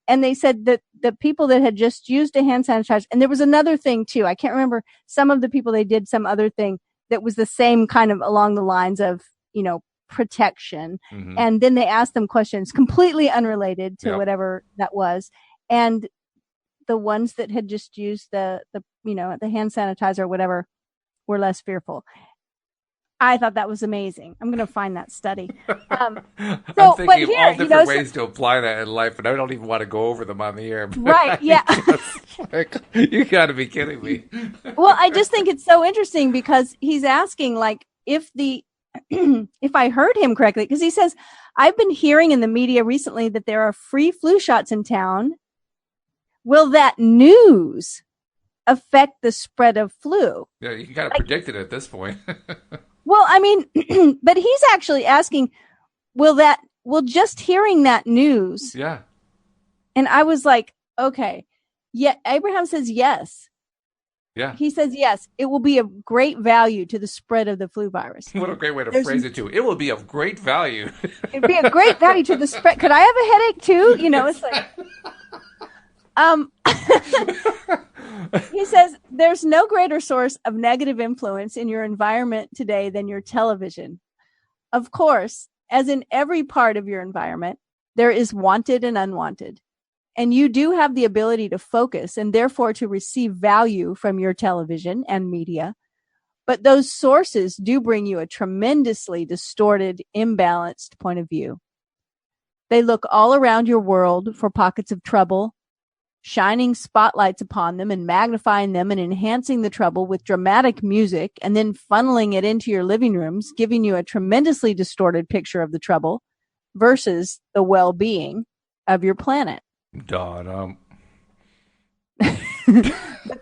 And they said that the people that had just used a hand sanitizer, and there was another thing too. I can't remember some of the people, they did some other thing that was the same kind of along the lines of, protection. And then they asked them questions completely unrelated to whatever that was. And the ones that had just used the hand sanitizer or whatever were less fearful. I thought that was amazing. I'm going to find that study. I'm thinking of all different ways to apply that in life, and I don't even want to go over them on the air. Right, yeah. You got to be kidding me. Well, I just think it's so interesting because he's asking, like, if I heard him correctly, because he says, I've been hearing in the media recently that there are free flu shots in town. Will that news affect the spread of flu? Yeah, you kind of predicted it at this point. Well, I mean, but he's actually asking, will just hearing that news? Yeah. And I was like, okay. Yeah. Abraham says yes. Yeah. He says yes. It will be of great value to the spread of the flu virus. What a great way to phrase it too. It will be of great value. It'd be a great value to the spread. Could I have a headache too? It's like, he says, there's no greater source of negative influence in your environment today than your television. Of course, as in every part of your environment, there is wanted and unwanted. And you do have the ability to focus and therefore to receive value from your television and media. But those sources do bring you a tremendously distorted, imbalanced point of view. They look all around your world for pockets of trouble, shining spotlights upon them and magnifying them and enhancing the trouble with dramatic music and then funneling it into your living rooms, giving you a tremendously distorted picture of the trouble versus the well-being of your planet. The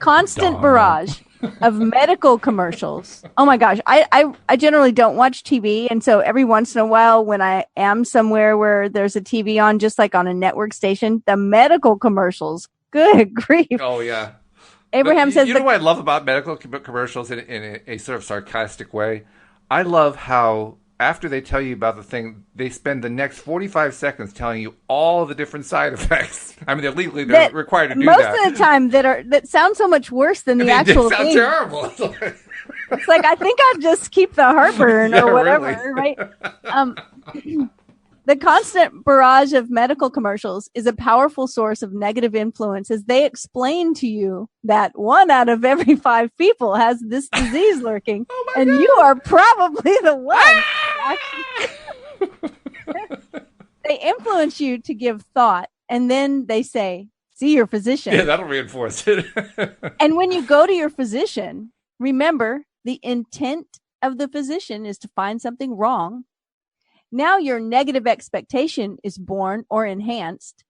constant barrage of medical commercials. Oh my gosh. I generally don't watch TV. And so every once in a while when I am somewhere where there's a TV on, just like on a network station, the medical commercials, good grief. Oh yeah. Abraham says, you know what I love about medical commercials in a sort of sarcastic way? I love how after they tell you about the thing, they spend the next 45 seconds telling you all the different side effects. I mean, they're required to do most that. Most of the time that sound so much worse than the actual thing. They sound terrible. It's like, I think I'll just keep the heartburn or whatever, really. Right? The constant barrage of medical commercials is a powerful source of negative influence as they explain to you that 1 out of every 5 people has this disease lurking, and you are probably the one. They influence you to give thought, and then they say, see your physician. Yeah, that'll reinforce it. And when you go to your physician, remember the intent of the physician is to find something wrong. Now your negative expectation is born or enhanced.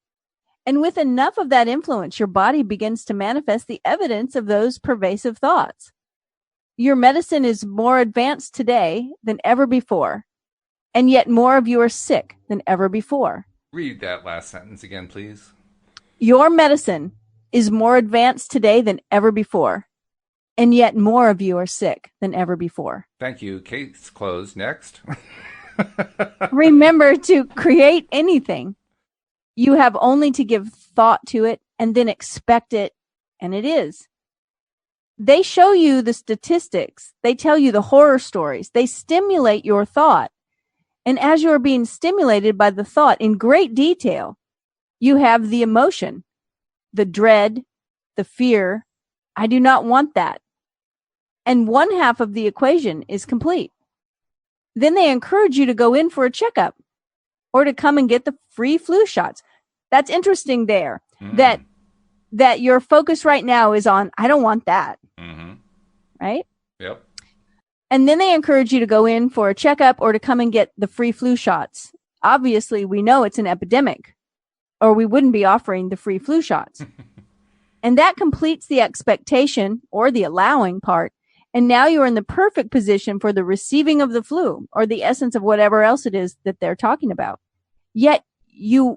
And with enough of that influence, your body begins to manifest the evidence of those pervasive thoughts. Your medicine is more advanced today than ever before, and yet more of you are sick than ever before. Read that last sentence again, please. Your medicine is more advanced today than ever before, and yet more of you are sick than ever before. Thank you. Case closed. Next. Remember, to create anything, you have only to give thought to it and then expect it, and it is. They show you the statistics. They tell you the horror stories. They stimulate your thought. And as you are being stimulated by the thought in great detail, you have the emotion, the dread, the fear. I do not want that. And one half of the equation is complete. Then they encourage you to go in for a checkup or to come and get the free flu shots. That's interesting there, that your focus right now is on, I don't want that. Mm-hmm. Right? Yep. And then they encourage you to go in for a checkup or to come and get the free flu shots. Obviously, we know it's an epidemic, or we wouldn't be offering the free flu shots. And that completes the expectation or the allowing part. And now you're in the perfect position for the receiving of the flu or the essence of whatever else it is that they're talking about. Yet let's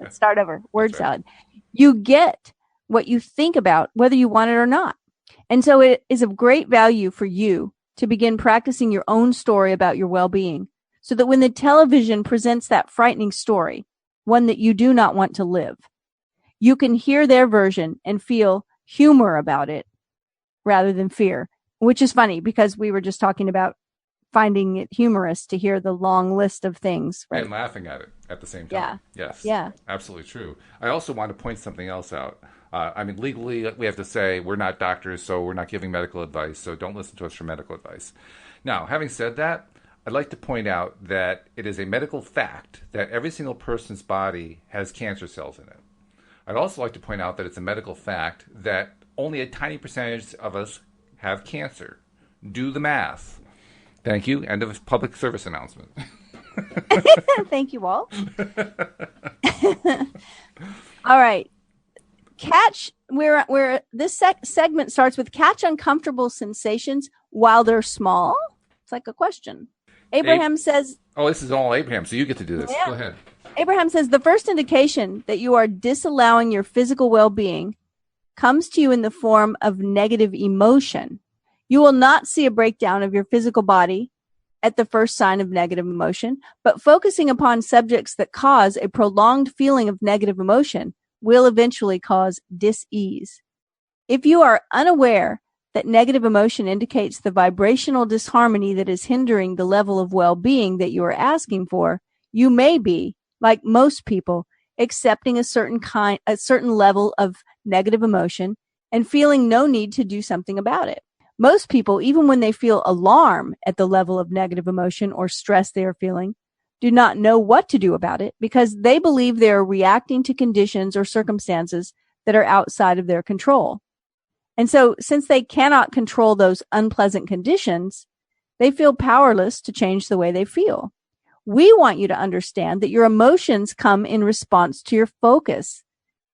start over. Word salad. You get what you think about, whether you want it or not. And so it is of great value for you to begin practicing your own story about your well-being, so that when the television presents that frightening story, one that you do not want to live, you can hear their version and feel humor about it rather than fear, which is funny because we were just talking about finding it humorous to hear the long list of things. Right? And laughing at it at the same time. Yeah. Yes. Yeah. Absolutely true. I also want to point something else out. Legally, we have to say we're not doctors, so we're not giving medical advice, so don't listen to us for medical advice. Now, having said that, I'd like to point out that it is a medical fact that every single person's body has cancer cells in it. I'd also like to point out that it's a medical fact that only a tiny percentage of us have cancer. Do the math. Thank you. End of public service announcement. Thank you, Walt. All right. Catch where this segment starts with catch uncomfortable sensations while they're small. It's like a question. Abraham says... Oh, this is all Abraham, so you get to do this. Yeah. Go ahead. Abraham says the first indication that you are disallowing your physical well-being comes to you in the form of negative emotion. You will not see a breakdown of your physical body at the first sign of negative emotion, but focusing upon subjects that cause a prolonged feeling of negative emotion will eventually cause dis-ease. If you are unaware that negative emotion indicates the vibrational disharmony that is hindering the level of well-being that you are asking for, you may be, like most people, accepting a certain level of negative emotion and feeling no need to do something about it. Most people, even when they feel alarm at the level of negative emotion or stress they are feeling, do not know what to do about it because they believe they are reacting to conditions or circumstances that are outside of their control. And so, since they cannot control those unpleasant conditions, they feel powerless to change the way they feel. We want you to understand that your emotions come in response to your focus.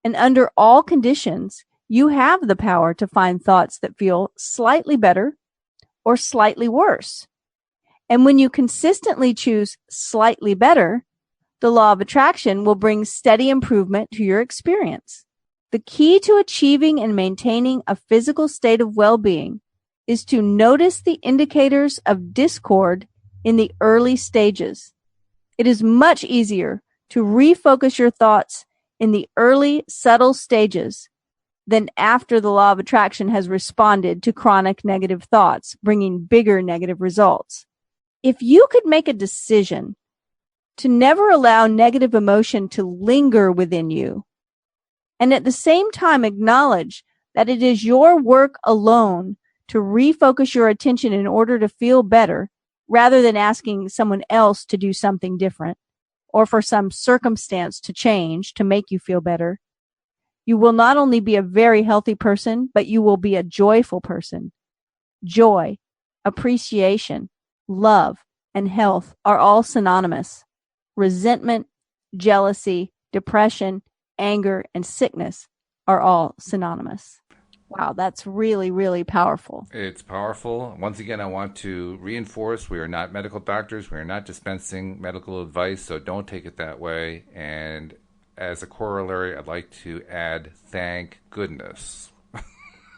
And under all conditions, you have the power to find thoughts that feel slightly better or slightly worse. And when you consistently choose slightly better, the law of attraction will bring steady improvement to your experience. The key to achieving and maintaining a physical state of well-being is to notice the indicators of discord in the early stages. It is much easier to refocus your thoughts in the early, subtle stages than after the law of attraction has responded to chronic negative thoughts, bringing bigger negative results. If you could make a decision to never allow negative emotion to linger within you, and at the same time acknowledge that it is your work alone to refocus your attention in order to feel better, rather than asking someone else to do something different or for some circumstance to change to make you feel better, you will not only be a very healthy person, but you will be a joyful person. Joy, appreciation, love, and health are all synonymous. Resentment, jealousy, depression, anger, and sickness are all synonymous. Wow, that's really, really powerful. It's powerful. Once again, I want to reinforce we are not medical doctors. We are not dispensing medical advice, so don't take it that way. And as a corollary, I'd like to add, thank goodness.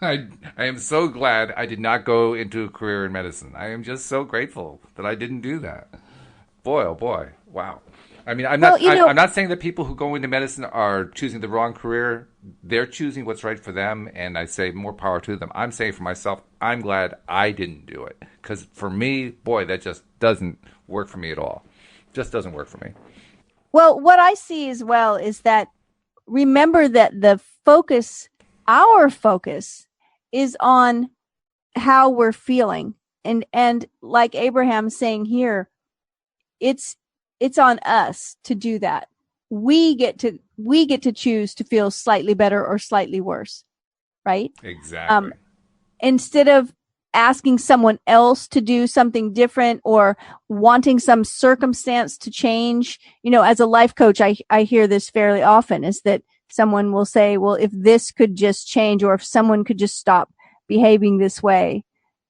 I am so glad I did not go into a career in medicine. I am just so grateful that I didn't do that. Boy, oh boy, wow. I mean, I'm not saying that people who go into medicine are choosing the wrong career. They're choosing what's right for them, and I say more power to them. I'm saying for myself, I'm glad I didn't do it. Because for me, boy, that just doesn't work for me at all. Just doesn't work for me. Well, what I see as well is that remember that our focus is on how we're feeling. And like Abraham's saying here, it's on us to do that. We get to choose to feel slightly better or slightly worse, right? Exactly. Instead of asking someone else to do something different or wanting some circumstance to change. As a life coach, I hear this fairly often, is that someone will say, well, if this could just change, or if someone could just stop behaving this way.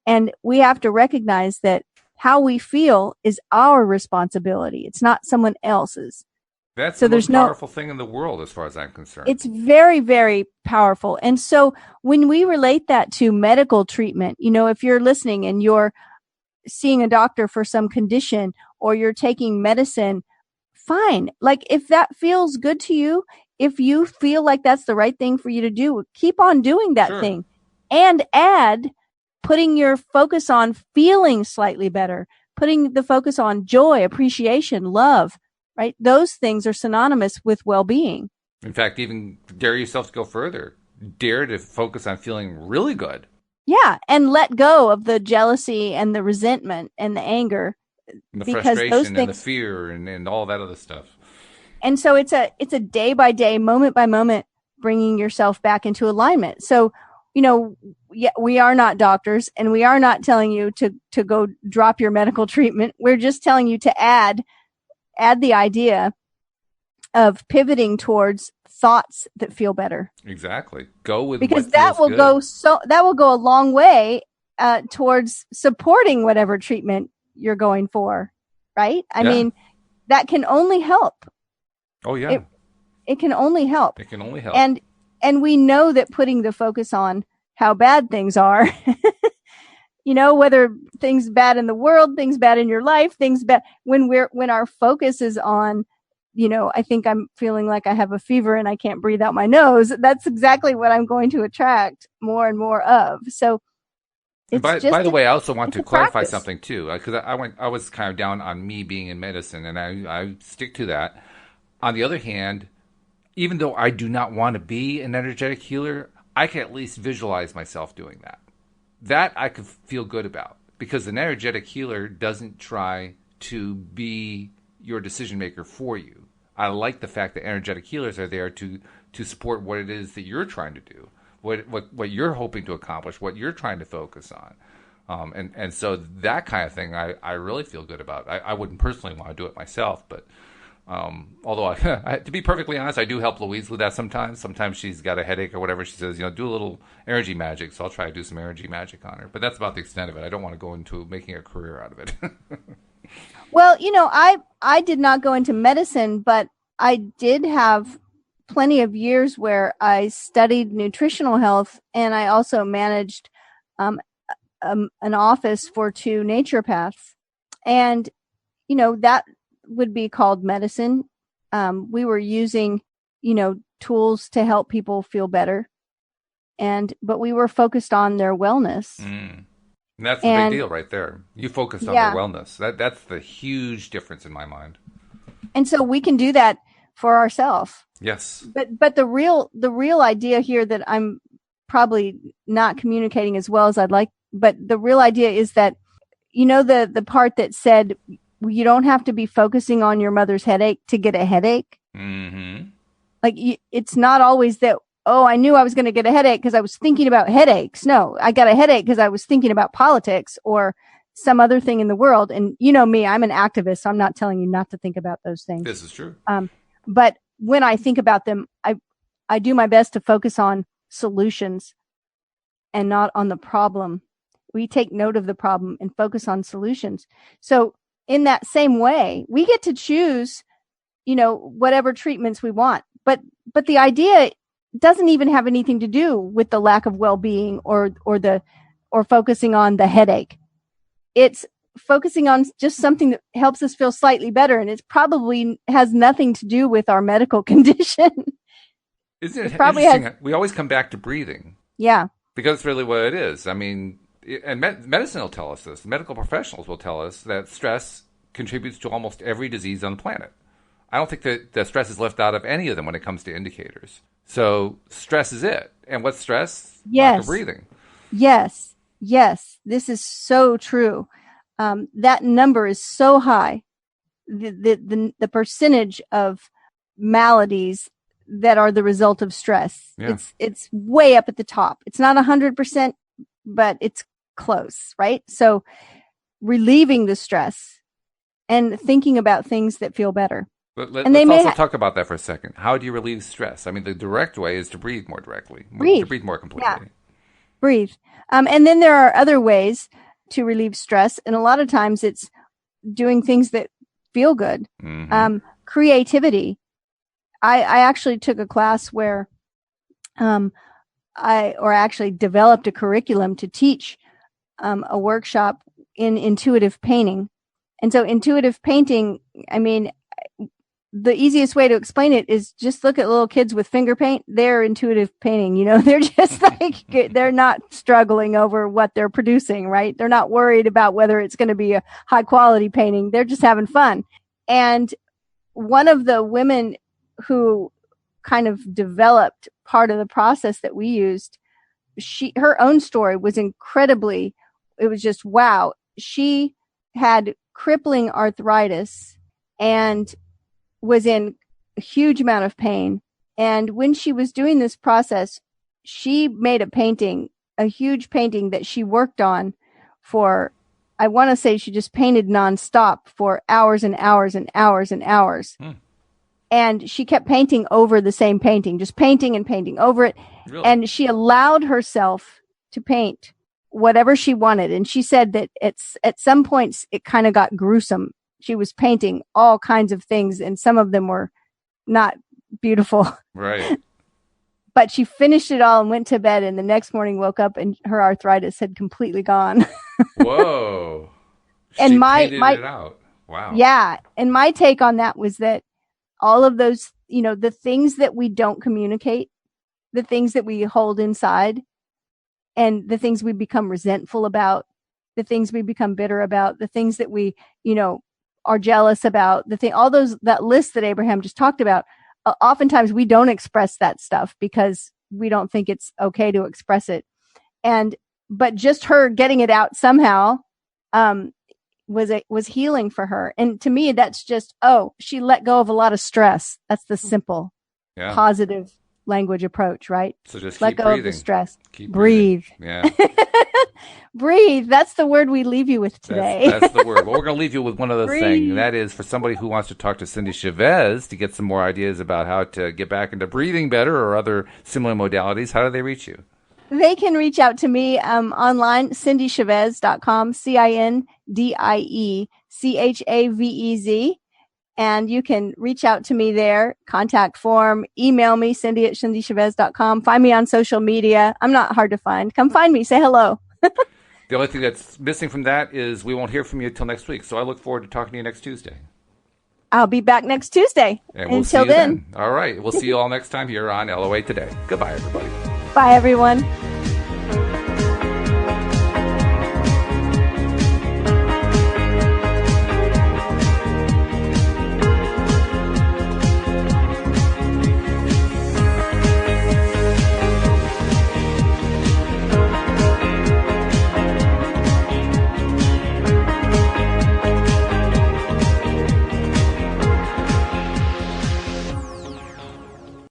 And we have to recognize that how we feel is our responsibility. It's not someone else's. That's the most powerful thing in the world, as far as I'm concerned. It's very, very powerful. And so when we relate that to medical treatment, if you're listening and you're seeing a doctor for some condition or you're taking medicine, fine. Like if that feels good to you, if you feel like that's the right thing for you to do, keep on doing that thing. And add putting your focus on feeling slightly better, putting the focus on joy, appreciation, love, right? Those things are synonymous with well-being. In fact, even dare yourself to go further. Dare to focus on feeling really good. Yeah, and let go of the jealousy and the resentment and the anger. And the frustration and the fear and all that other stuff. And so it's a day by day, moment by moment, bringing yourself back into alignment. So, we are not doctors, and we are not telling you to go drop your medical treatment. We're just telling you to add the idea of pivoting towards thoughts that feel better. Exactly. Go with because that will go a long way towards supporting whatever treatment you're going for, right? I mean, that can only help. Oh yeah. It can only help. It can only help. And we know that putting the focus on how bad things are, whether things bad in the world, things bad in your life, things bad, when our focus is on, I think I'm feeling like I have a fever and I can't breathe out my nose. That's exactly what I'm going to attract more and more of. So by the way, I also want to clarify something too, because I was kind of down on me being in medicine, and I stick to that. On the other hand, even though I do not want to be an energetic healer, I can at least visualize myself doing that. That I could feel good about, because an energetic healer doesn't try to be your decision maker for you. I like the fact that energetic healers are there to support what it is that you're trying to do, what you're hoping to accomplish, what you're trying to focus on. And so that kind of thing I really feel good about. I wouldn't personally want to do it myself, but although to be perfectly honest, I do help Louise with that sometimes. Sometimes she's got a headache or whatever. She says, do a little energy magic. So I'll try to do some energy magic on her. But that's about the extent of it. I don't want to go into making a career out of it. Well, I did not go into medicine, but I did have plenty of years where I studied nutritional health, and I also managed an office for 2 naturopaths. And, that would be called medicine. We were using, tools to help people feel better. But we were focused on their wellness. And that's the big deal right there. You focused on their wellness. That's the huge difference in my mind. And so we can do that for ourselves. Yes. But the real idea here that I'm probably not communicating as well as I'd like, but the real idea is that, you know, the part that said you don't have to be focusing on your mother's headache to get a headache. Mm-hmm. Like, it's not always that, oh, I knew I was going to get a headache because I was thinking about headaches. No, I got a headache because I was thinking about politics or some other thing in the world. And you know me, I'm an activist, so I'm not telling you not to think about those things. This is true. But when I think about them, I do my best to focus on solutions and not on the problem. We take note of the problem and focus on solutions. So in that same way, we get to choose, you know, whatever treatments we want. But the idea doesn't even have anything to do with the lack of well-being or focusing on the headache. It's focusing on just something that helps us feel slightly better. And it probably has nothing to do with our medical condition. Isn't it interesting? We always come back to breathing. Yeah. Because it's really what it is. I mean, and medicine will tell us this. Medical professionals will tell us that stress contributes to almost every disease on the planet. I don't think that the stress is left out of any of them when it comes to indicators. So stress is it. And what's stress? Yes. Lack of breathing. Yes. Yes. This is so true. That number is so high. The percentage of maladies that are the result of stress. Yeah. It's way up at the top. It's not 100%, but it's close, right? So relieving the stress and thinking about things that feel better. Let's also talk about that for a second. How do you relieve stress? I mean, the direct way is to breathe more directly, to breathe more completely. Yeah. Breathe. And then there are other ways to relieve stress. And a lot of times it's doing things that feel good. Mm-hmm. Creativity. I actually took a class where I actually developed a curriculum to teach a workshop in intuitive painting. And so intuitive painting, I mean, the easiest way to explain it is just look at little kids with finger paint. They're intuitive painting, you know, they're just like, they're not struggling over what they're producing, right? They're not worried about whether it's going to be a high quality painting. They're just having fun. And one of the women who kind of developed part of the process that we used, her own story was incredibly, it was just, wow. She had crippling arthritis and was in a huge amount of pain. And when she was doing this process, she made a painting, a huge painting that she worked on for, I want to say she just painted nonstop for hours and hours and hours and hours. And she kept painting over the same painting, just painting and painting over it. Really? And she allowed herself to paint whatever she wanted. And she said that at some points it kind of got gruesome. She was painting all kinds of things, and some of them were not beautiful. Right. But she finished it all and went to bed, and the next morning woke up and her arthritis had completely gone. Whoa. And she painted it out. Wow. Yeah. And my take on that was that all of those, you know, the things that we don't communicate, the things that we hold inside, and the things we become resentful about, the things we become bitter about, the things that we, you know, are jealous about, all those, that list that Abraham just talked about, oftentimes we don't express that stuff because we don't think it's okay to express it. But just her getting it out somehow, was healing for her. And to me, that's just, she let go of a lot of stress. That's the simple, positive language approach, right? So just let keep go breathing. Of the stress. Keep breathe. Yeah. Breathe. That's the word we leave you with today. That's the word. Well, we're going to leave you with one other thing. And that is for somebody who wants to talk to Cindie Chavez to get some more ideas about how to get back into breathing better or other similar modalities. How do they reach you? They can reach out to me online, cindiechavez.com, CindieChavez. And you can reach out to me there, contact form, email me, Cindie@cindiechavez.com. Find me on social media. I'm not hard to find. Come find me. Say hello. The only thing that's missing from that is we won't hear from you until next week. So I look forward to talking to you next Tuesday. I'll be back next Tuesday. And we'll Until see you then. All right. We'll see you all next time here on LOA Today. Goodbye, everybody. Bye, everyone.